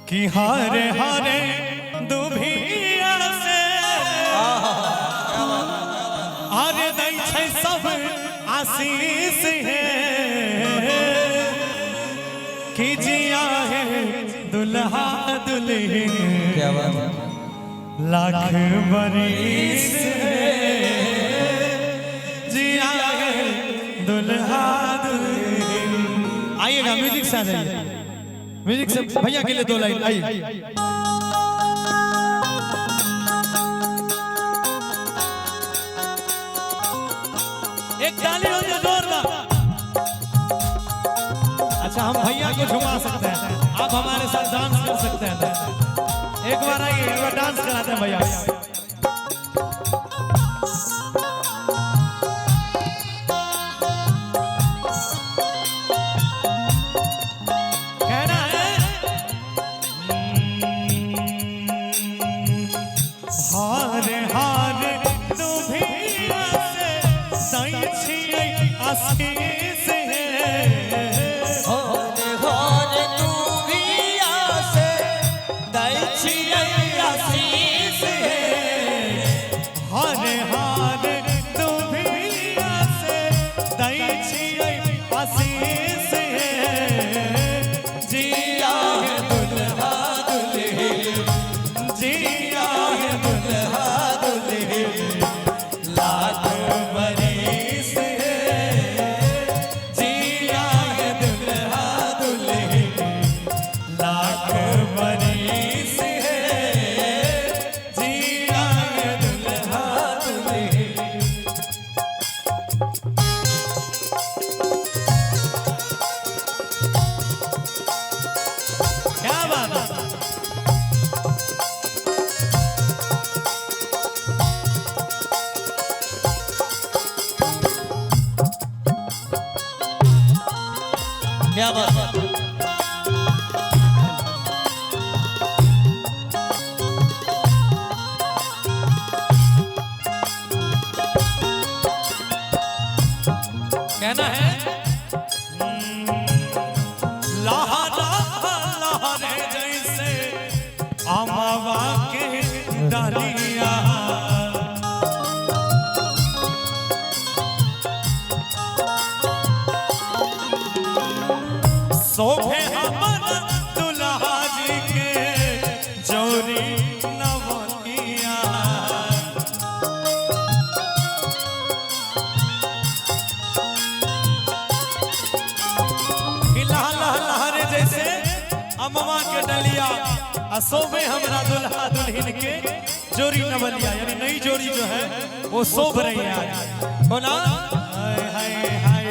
कि हारे हारे दुभिया से हारे दै छै सब आशीष है कि जिया है दुल्हा दुल्हन क्या बात है लाख बरिस जिया है दुल्हा दुल्हन। आइएगा म्यूजिक से आ जाइए, म्यूजिक से भैया के लिए 2 लाइन आइए। एक ताली हो जाए जोरदार। अच्छा हम भैया को झुमा सकते हैं, आप हमारे साथ डांस कर सकते हैं। एक बार आइए, एक बार डांस कराते हैं भैया। कहना है हारे हारे दुभिया से सही छियै आशीष क्या बात है। कहना है लहरा लहरे जैसे अमवा के डालिया शोभे हमर दुल्हा जी के जोरी नवनिया लहरे जैसे अमवा के डलिया शोभे हमरा दुल्हा दुल्हन के जोरी नवलिया, यानी नई जोड़ी जो है वो शोभ रही है आज हो ना। हाय हाय हाय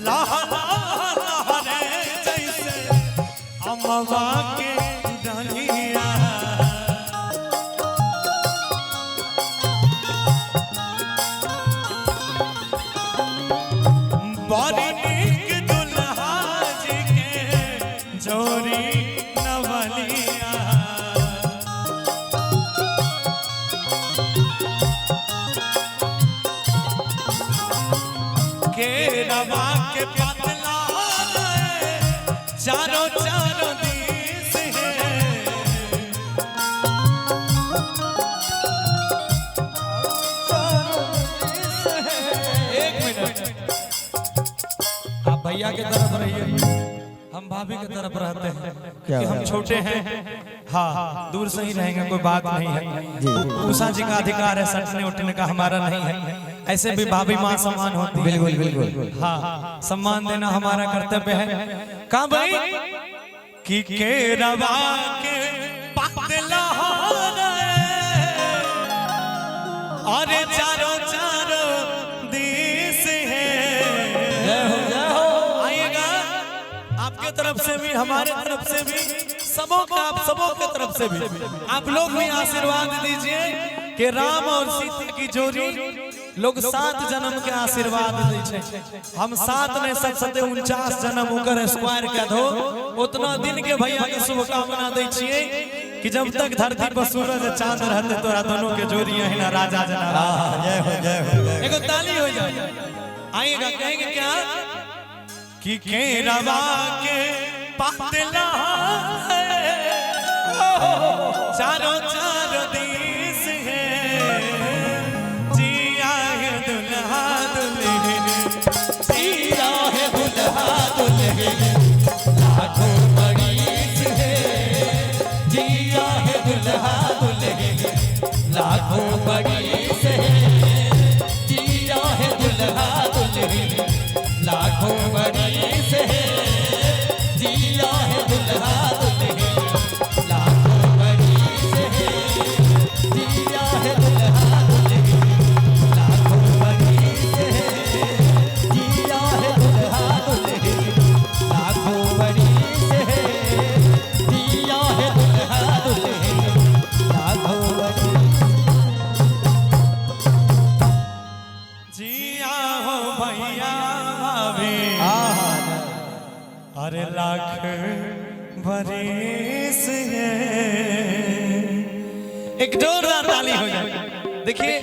लहरा अमवा के डलिया बड़ी नीक दुल्हा जी के जोरी नवलिया के रवा के पतला चारों चारों दिस है एक मिनट आप भैया की तरफ रहिए, हम भाभी की तरफ रहते हैं कि हम छोटे हैं। हाँ दूर से ही रहेंगे, कोई बात नहीं है। उषा जी का अधिकार है, सटने उठने का हमारा नहीं है। ऐसे भी भाभी माँ सम्मान होती है। बिल्कुल बिल्कुल हाँ सम्मान देना हमारा कर्तव्य है। कहाँ भाई कि रवा के पतला अरे चारों चारों दिस है। आइएगा आपके तरफ से भी हमारे तरफ से भी सबों का, आप सबों के तरफ से भी आप लोग भी आशीर्वाद दीजिए कि राम और सीता की जोड़ी लोग 7 जन्म के आशीर्वाद दे। हम 7 ने 49 जन्म होकर स्क्वायर के दो उतना दिन के भैया के शुभकामना दे छिए कि जब तक धरती पर सूरज चांद रहते तोरा दोनों के जोड़ी है ना राजा जना। जय हो जय हो। एगो ताली हो जाए। आइएगा कहेंगे क्या कि केरवा के पतला चारों चारों देश है जिया है दुल्हा दुल्हन जिया है दुल्हा दुल्हन लाखों बरिस है जिया है दुल्हा दुल्हन लाखों बरिस है जिया है दुल्हा दुल्हन लाखों बरिस है जिया है दुल्हा दुल्हन लाखों बरिस है जिया है दुल्हा दुल्हन लाखों बरिस है जिया है दुल्हा दुल्हन लाखों बरिस है जिया है दुल्हा दुल्हन लाखों बरिस जिया हो भैया भी अरे लाख बरिस है। एक जोरदार ताली हो जाए। देखिए